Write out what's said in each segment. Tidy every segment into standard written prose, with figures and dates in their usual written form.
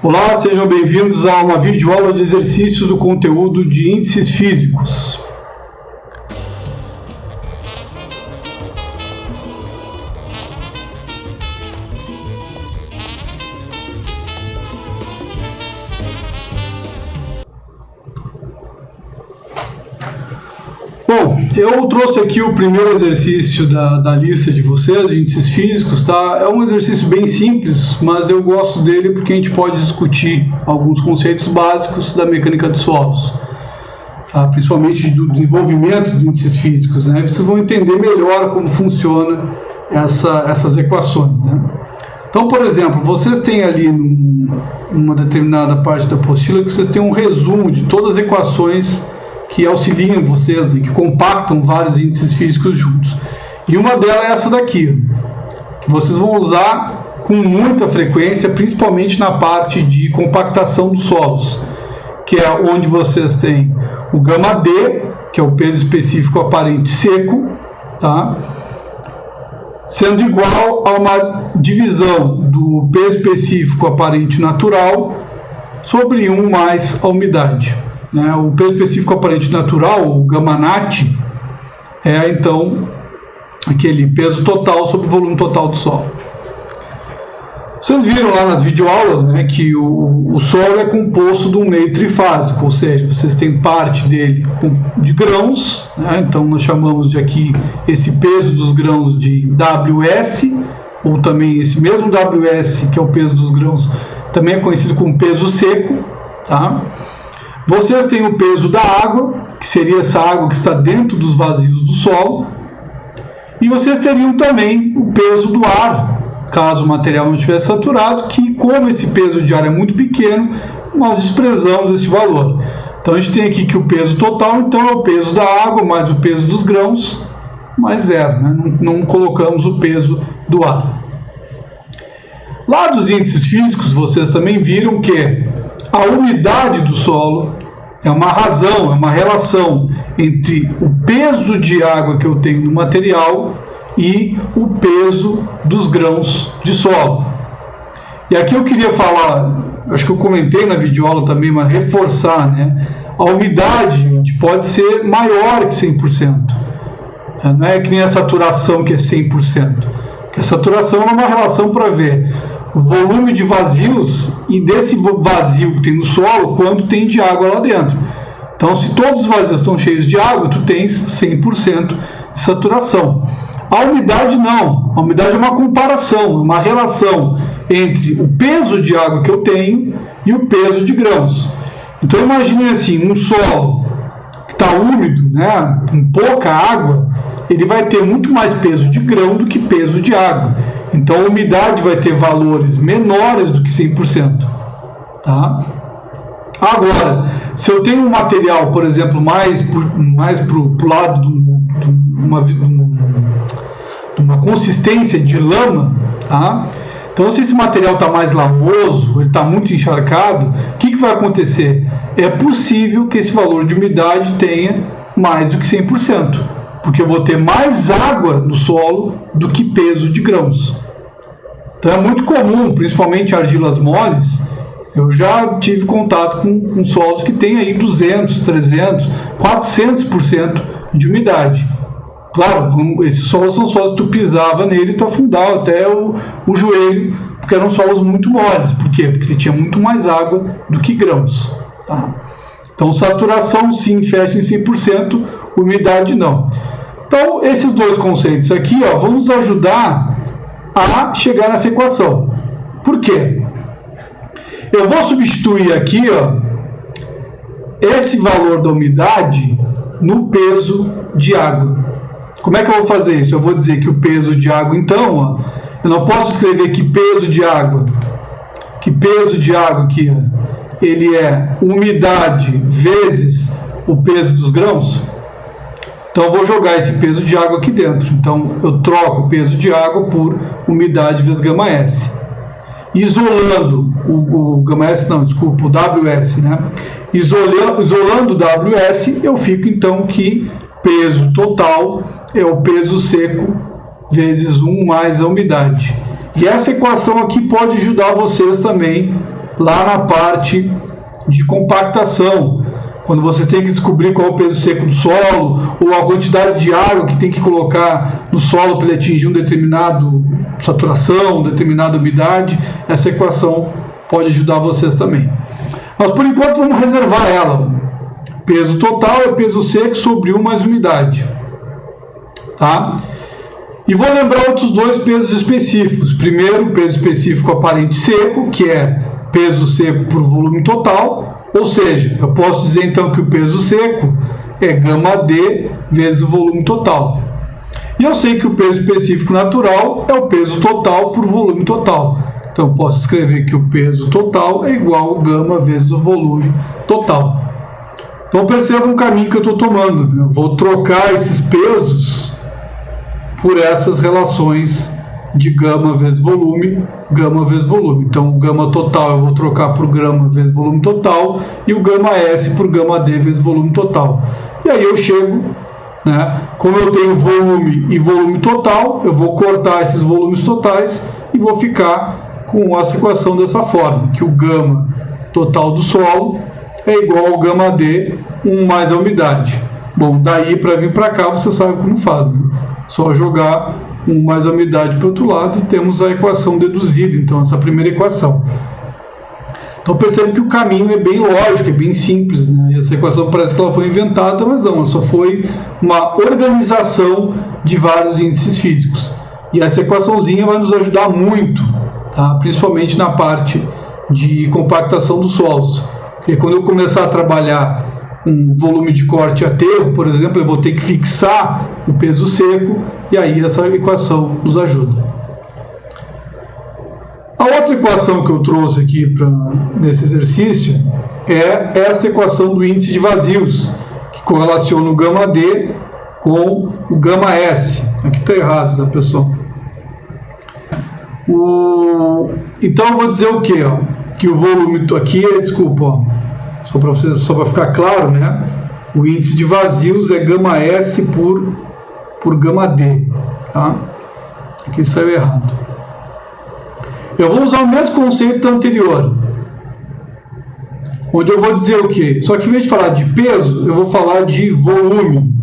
Olá, sejam bem-vindos a uma videoaula de exercícios do conteúdo de índices físicos. Bom, eu trouxe aqui o primeiro exercício da lista de vocês, de índices físicos, tá? É um exercício bem simples, mas eu gosto dele porque a gente pode discutir alguns conceitos básicos da mecânica dos solos, tá? Principalmente do desenvolvimento de índices físicos, né? Vocês vão entender melhor como funciona essas equações, né? Então, por exemplo, vocês têm ali numa determinada parte da apostila que vocês têm um resumo de todas as equações que auxiliam vocês e que compactam vários índices físicos juntos. E uma delas é essa daqui, que vocês vão usar com muita frequência, principalmente na parte de compactação dos solos, que é onde vocês têm o γd, que é o peso específico aparente seco, tá? Sendo igual a uma divisão do peso específico aparente natural sobre 1 mais a umidade. O peso específico aparente natural, o γnat, é então aquele peso total sobre o volume total do solo. Vocês viram lá nas videoaulas, né, que o solo é composto de um meio trifásico, ou seja, vocês têm parte dele de grãos, né, então nós chamamos de aqui esse peso dos grãos de WS, ou também esse mesmo WS, que é o peso dos grãos, também é conhecido como peso seco, tá? Vocês têm o peso da água, que seria essa água que está dentro dos vazios do solo. E vocês teriam também o peso do ar, caso o material não estivesse saturado, que como esse peso de ar é muito pequeno, nós desprezamos esse valor. Então a gente tem aqui que o peso total então é o peso da água mais o peso dos grãos, mais zero, né? Não colocamos o peso do ar. Lá dos índices físicos, vocês também viram que a umidade do solo é uma razão, é uma relação entre o peso de água que eu tenho no material e o peso dos grãos de solo. E aqui eu queria falar, acho que eu comentei na videoaula também, mas reforçar, né? A umidade, gente, pode ser maior que 100%. Não é que nem a saturação que é 100%. A saturação é uma relação para ver o volume de vazios e desse vazio que tem no solo, quanto tem de água lá dentro. Então, se todos os vazios estão cheios de água, tu tens 100% de saturação. A umidade não. A umidade é uma comparação, uma relação entre o peso de água que eu tenho e o peso de grãos. Então, imagine assim, um solo que está úmido, né, com pouca água, ele vai ter muito mais peso de grão do que peso de água. Então, a umidade vai ter valores menores do que 100%. Tá? Agora, se eu tenho um material, por exemplo, mais para o lado de uma consistência de lama, tá? Então, se esse material está mais lamoso, ele está muito encharcado, o que vai acontecer? É possível que esse valor de umidade tenha mais do que 100%. Porque eu vou ter mais água no solo do que peso de grãos. Então é muito comum, principalmente argilas moles, eu já tive contato com solos que têm aí 200, 300, 400% de umidade. Claro, esses solos são solos que tu pisava nele e tu afundava até o joelho, porque eram solos muito moles. Por quê? Porque ele tinha muito mais água do que grãos. Tá? Então saturação sim, fecha em 100%, umidade não. Então, esses dois conceitos aqui vão nos ajudar a chegar nessa equação. Por quê? Eu vou substituir aqui esse valor da umidade no peso de água. Como é que eu vou fazer isso? Eu vou dizer que o peso de água, então, eu não posso escrever que peso de água aqui, ele é umidade vezes o peso dos grãos. Então, eu vou jogar esse peso de água aqui dentro. Então, eu troco o peso de água por umidade vezes γS. Isolando o γS, não, desculpa, o WS, né? Isolando o WS, eu fico, então, que peso total é o peso seco vezes 1 mais a umidade. E essa equação aqui pode ajudar vocês também lá na parte de compactação, quando vocês têm que descobrir qual é o peso seco do solo, ou a quantidade de água que tem que colocar no solo para ele atingir um determinado saturação, determinada umidade, essa equação pode ajudar vocês também. Mas por enquanto vamos reservar ela. Peso total é peso seco sobre 1 mais umidade. Tá? E vou lembrar outros dois pesos específicos. Primeiro, o peso específico aparente seco, que é peso seco por volume total. Ou seja, eu posso dizer então que o peso seco é γd vezes o volume total. E eu sei que o peso específico natural é o peso total por volume total. Então eu posso escrever que o peso total é igual a γ vezes o volume total. Então perceba um caminho que eu estou tomando. Eu vou trocar esses pesos por essas relações de γ vezes volume, γ vezes volume. Então o γ total eu vou trocar por γ vezes volume total e o γs por γd vezes volume total. E aí eu chego, né, como eu tenho volume e volume total, eu vou cortar esses volumes totais e vou ficar com essa equação dessa forma, que o γ total do solo é igual ao γd 1 mais a umidade. Bom, daí para vir para cá você sabe como faz, né? Só jogar 1 mais a umidade para o outro lado e temos a equação deduzida, então essa primeira equação. Então percebe que o caminho é bem lógico, é bem simples, né? E essa equação parece que ela foi inventada, mas não, ela só foi uma organização de vários índices físicos. E essa equaçãozinha vai nos ajudar muito, tá? Principalmente na parte de compactação dos solos. Porque quando eu começar a trabalhar um volume de corte e aterro, por exemplo, eu vou ter que fixar o peso seco e aí essa equação nos ajuda. A outra equação que eu trouxe aqui nesse exercício é essa equação do índice de vazios, que correlaciona o γd com o γs. Aqui está errado, tá, pessoal? Então eu vou dizer o quê? Ó? Que o volume aqui é, desculpa, ó, só para ficar claro, né? O índice de vazios é γs por γd, tá? Aqui saiu errado. Eu vou usar o mesmo conceito do anterior, onde eu vou dizer o quê? Só que em vez de falar de peso, eu vou falar de volume.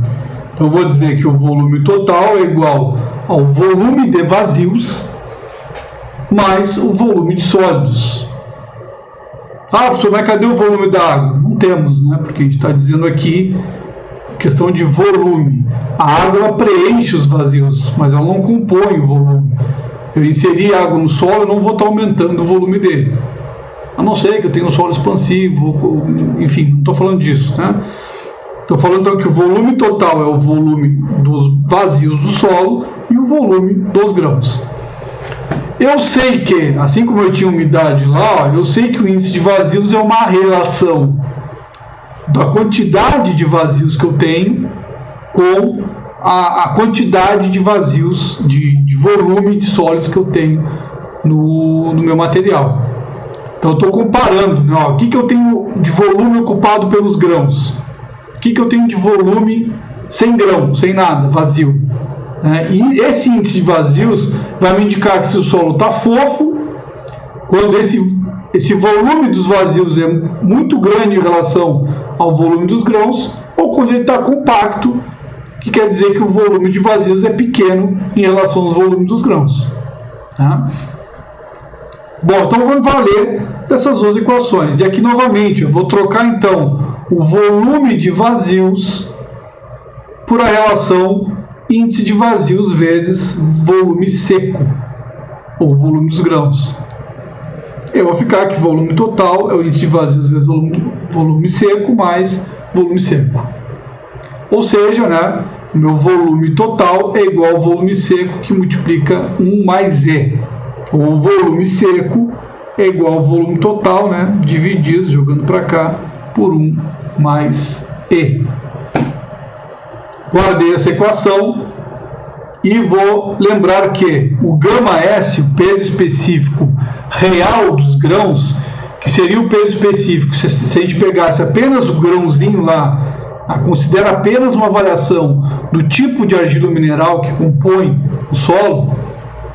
Então eu vou dizer que o volume total é igual ao volume de vazios mais o volume de sólidos. Ah, professor, mas cadê o volume da água? Não temos, né? Porque a gente está dizendo aqui questão de volume. A água preenche os vazios, mas ela não compõe o volume. Eu inseri água no solo, eu não vou estar aumentando o volume dele. A não ser que eu tenha um solo expansivo, enfim, não estou falando disso, né? Estou falando então que o volume total é o volume dos vazios do solo e o volume dos grãos. Eu sei que, assim como eu tinha umidade lá, eu sei que o índice de vazios é uma relação da quantidade de vazios que eu tenho com a quantidade de vazios, de volume de sólidos que eu tenho no meu material. Então eu estou comparando, né, ó, o que eu tenho de volume ocupado pelos grãos, o que eu tenho de volume sem grão, sem nada, vazio. E esse índice de vazios vai me indicar que se o solo está fofo, quando esse volume dos vazios é muito grande em relação ao volume dos grãos, ou quando ele está compacto, que quer dizer que o volume de vazios é pequeno em relação aos volumes dos grãos. Tá? Bom, então vamos valer dessas duas equações. E aqui novamente eu vou trocar então o volume de vazios por a relação índice de vazios vezes volume seco, ou volume dos grãos. Eu vou ficar que volume total é o índice de vazios vezes volume seco mais volume seco. Ou seja, né, o meu volume total é igual ao volume seco que multiplica 1 mais E. Ou o volume seco é igual ao volume total, né, dividido, jogando para cá, por 1 mais E. Guardei essa equação e vou lembrar que o γs, o peso específico real dos grãos, que seria o peso específico, se a gente pegasse apenas o grãozinho lá, considera apenas uma variação do tipo de argila mineral que compõe o solo,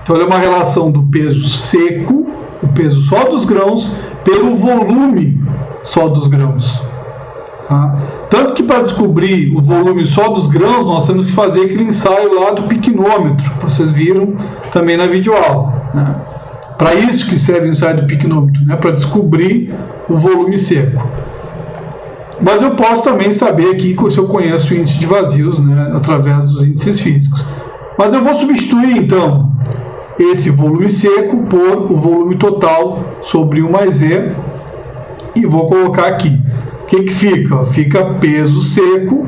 então é uma relação do peso seco, o peso só dos grãos, pelo volume só dos grãos. Tá? Tanto que para descobrir o volume só dos grãos, nós temos que fazer aquele ensaio lá do piquenômetro, que vocês viram também na videoaula. Né? Para isso que serve o ensaio do piquenômetro, né? Para descobrir o volume seco. Mas eu posso também saber aqui se eu conheço o índice de vazios, né? Através dos índices físicos. Mas eu vou substituir então esse volume seco por o volume total sobre 1 mais E e vou colocar aqui. O que fica? Fica peso seco,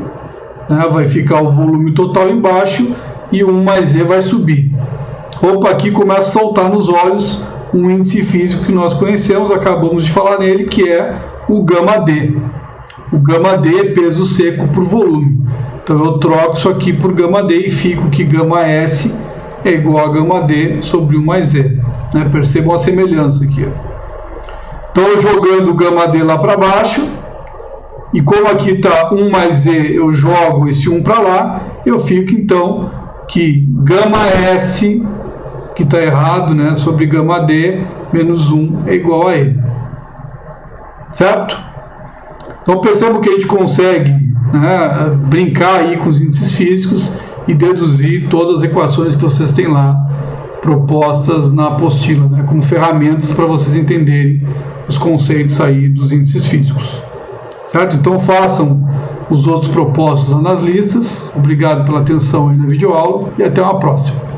né? Vai ficar o volume total embaixo e 1 mais E vai subir. Opa, aqui começa a saltar nos olhos um índice físico que nós conhecemos, acabamos de falar nele, que é o gama D. O gama D é peso seco por volume. Então eu troco isso aqui por gama D e fico que gama S é igual a gama D sobre 1 mais E. Né? Percebam a semelhança aqui. Então jogando o gama D lá para baixo, e como aqui está 1 mais E, eu jogo esse 1 para lá, eu fico então que gama S, que está errado, né, sobre gama D menos 1 é igual a E. Certo? Então percebam que a gente consegue, né, brincar aí com os índices físicos e deduzir todas as equações que vocês têm lá propostas na apostila, né, como ferramentas para vocês entenderem os conceitos aí dos índices físicos. Certo? Então façam os outros propostos nas listas. Obrigado pela atenção aí na videoaula e até uma próxima.